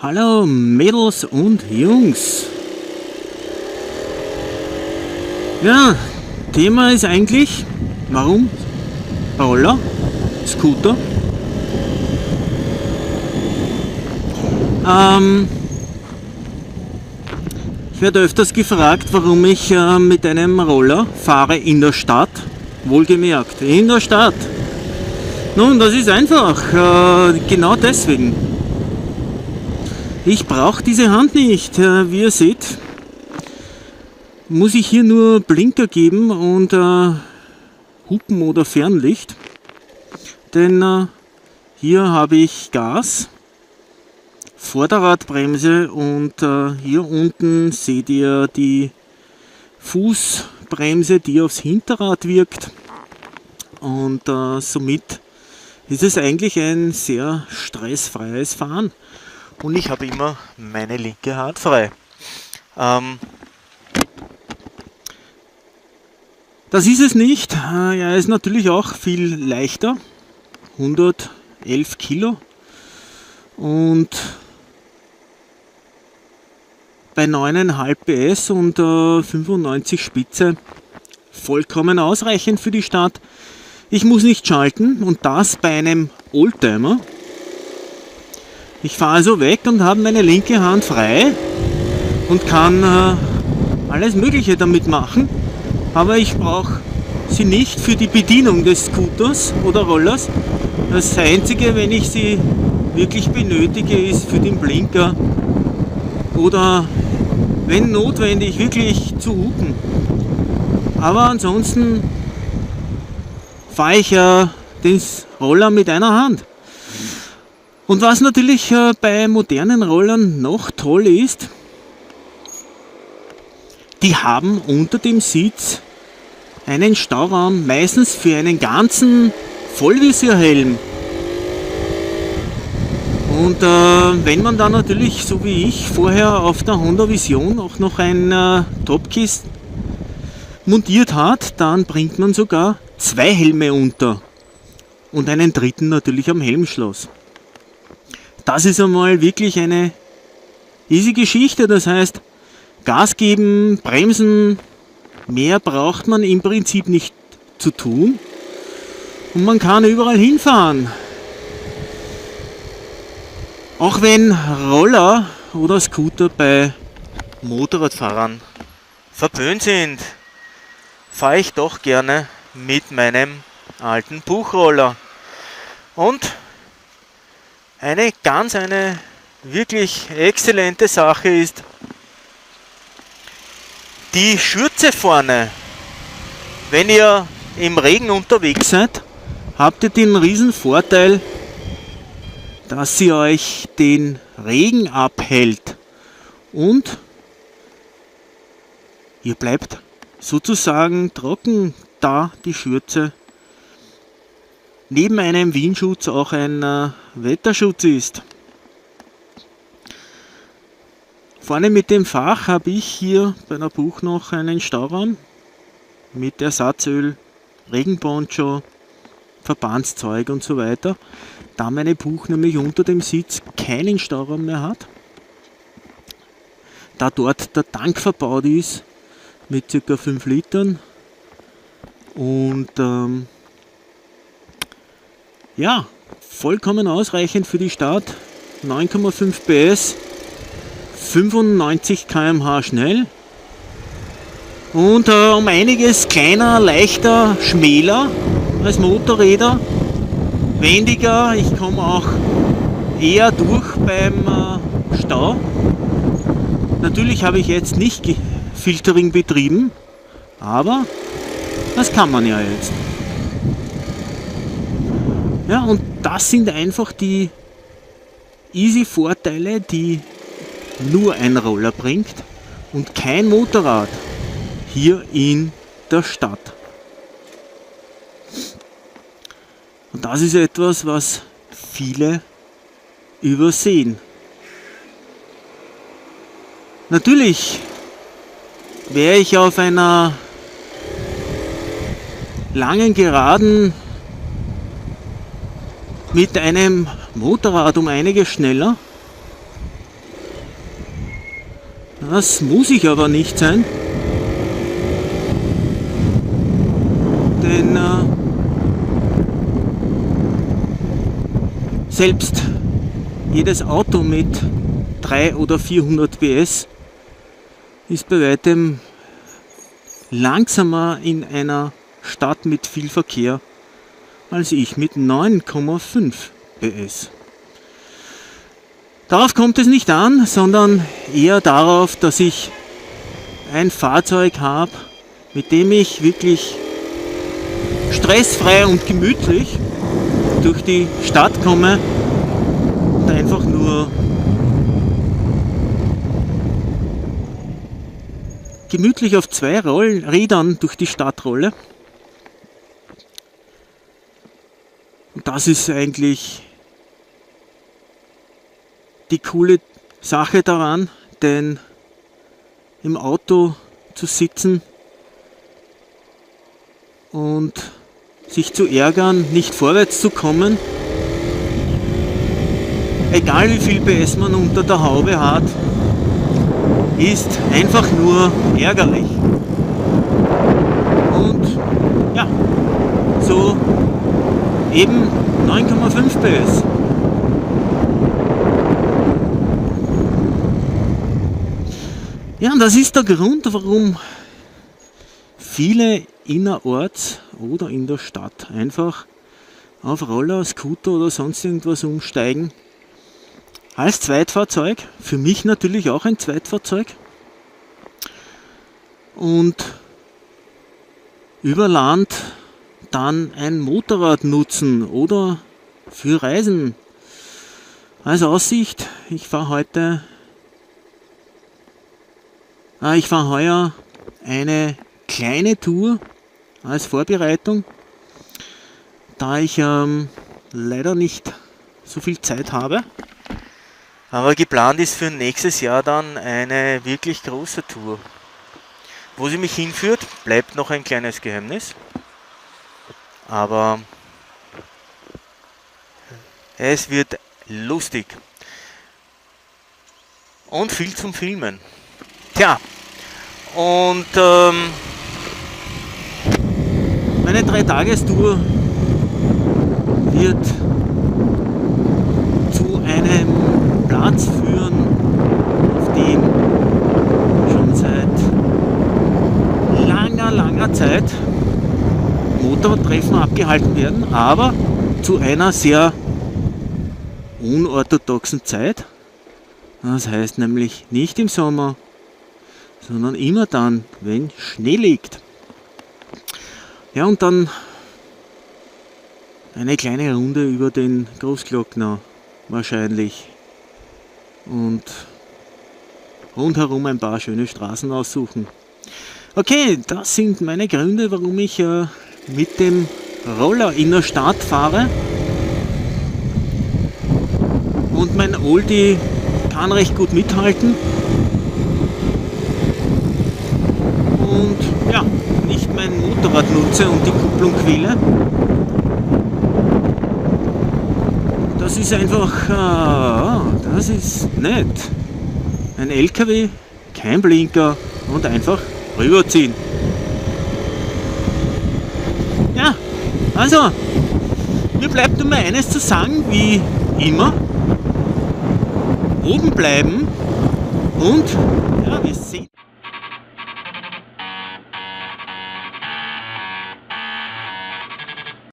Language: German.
Hallo Mädels und Jungs. Ja, Thema ist eigentlich, warum Roller, Scooter? Ich werde öfters gefragt, warum ich mit einem Roller fahre in der Stadt. Wohlgemerkt, in der Stadt. Nun, das ist einfach, genau deswegen. Ich brauche diese Hand nicht. Wie ihr seht, muss ich hier nur Blinker geben und Hupen oder Fernlicht. Denn hier habe ich Gas, Vorderradbremse und hier unten seht ihr die Fußbremse, die aufs Hinterrad wirkt. Und somit ist es eigentlich ein sehr stressfreies Fahren. Und ich habe immer meine linke Hand frei. Das ist es nicht. Er ist natürlich auch viel leichter. 111 Kilo. Und bei 9,5 PS und 95 Spitze vollkommen ausreichend für die Stadt. Ich muss nicht schalten und das bei einem Oldtimer. Ich fahre also weg und habe meine linke Hand frei und kann alles Mögliche damit machen, aber ich brauche sie nicht für die Bedienung des Scooters oder Rollers. Das Einzige, wenn ich sie wirklich benötige, ist für den Blinker oder wenn notwendig wirklich zu hupen. Aber ansonsten fahre ich den Roller mit einer Hand. Und was natürlich bei modernen Rollern noch toll ist, die haben unter dem Sitz einen Stauraum, meistens für einen ganzen Vollvisierhelm. Und wenn man dann natürlich, so wie ich, vorher auf der Honda Vision auch noch ein Topkist montiert hat, dann bringt man sogar 2 Helme unter und einen dritten natürlich am Helmschloss. Das ist einmal wirklich eine easy Geschichte, das heißt Gas geben, bremsen, mehr braucht man im Prinzip nicht zu tun und man kann überall hinfahren. Auch wenn Roller oder Scooter bei Motorradfahrern verpönt sind, fahre ich doch gerne mit meinem alten Buchroller. Und eine wirklich exzellente Sache ist die Schürze vorne. Wenn ihr im Regen unterwegs seid, habt ihr den riesen Vorteil, dass sie euch den Regen abhält und ihr bleibt sozusagen trocken, da die Schürze neben einem Windschutz auch ein Wetterschutz ist. Vorne mit dem Fach habe ich hier bei der Buch noch einen Stauraum mit Ersatzöl, Regenponcho, Verbandszeug und so weiter. Da meine Buch nämlich unter dem Sitz keinen Stauraum mehr hat, da dort der Tank verbaut ist mit ca. 5 Litern und ja, vollkommen ausreichend für die Stadt, 9,5 PS, 95 km/h schnell und um einiges kleiner, leichter, schmäler als Motorräder, wendiger, ich komme auch eher durch beim Stau. Natürlich habe ich jetzt nicht Filtering betrieben, aber das kann man ja jetzt. Ja, und das sind einfach die easy Vorteile, die nur ein Roller bringt und kein Motorrad hier in der Stadt. Und das ist etwas, was viele übersehen. Natürlich wäre ich auf einer langen Geraden mit einem Motorrad um einiges schneller. Das muss ich aber nicht sein, denn selbst jedes Auto mit 300 oder 400 PS ist bei weitem langsamer in einer Stadt mit viel Verkehr als ich mit 9,5 PS. Darauf kommt es nicht an, sondern eher darauf, dass ich ein Fahrzeug habe, mit dem ich wirklich stressfrei und gemütlich durch die Stadt komme und einfach nur gemütlich auf 2 Rädern durch die Stadt rolle. Und das ist eigentlich die coole Sache daran, denn im Auto zu sitzen und sich zu ärgern, nicht vorwärts zu kommen, egal wie viel PS man unter der Haube hat, ist einfach nur ärgerlich. Und ja, so eben 9,5 PS. Ja, und das ist der Grund, warum viele innerorts oder in der Stadt einfach auf Roller, Scooter oder sonst irgendwas umsteigen. Als Zweitfahrzeug, für mich natürlich auch ein Zweitfahrzeug. Und über Land dann ein Motorrad nutzen oder für Reisen. Als Aussicht, ich fahre heuer eine kleine Tour als Vorbereitung, da ich leider nicht so viel Zeit habe. Aber geplant ist für nächstes Jahr dann eine wirklich große Tour. Wo sie mich hinführt, bleibt noch ein kleines Geheimnis. Aber es wird lustig. Und viel zum Filmen. Tja, und meine 3-Tagestour wird zu einem Platz führen, auf dem schon seit langer Zeit Motorradtreffen abgehalten werden, aber zu einer sehr unorthodoxen Zeit. Das heißt nämlich nicht im Sommer, sondern immer dann, wenn Schnee liegt. Ja, und dann eine kleine Runde über den Großglockner wahrscheinlich. Und rundherum ein paar schöne Straßen aussuchen. Okay, das sind meine Gründe, warum ich mit dem Roller in der Stadt fahre. Und mein Oldie kann recht gut mithalten. Und ja, nicht mein Motorrad nutze und die Kupplung quäle. Das ist einfach, das ist nett. Ein LKW, kein Blinker und einfach rüberziehen. Ja, also, mir bleibt nur mehr eines zu sagen, wie immer. Oben bleiben und ja, wir sehen.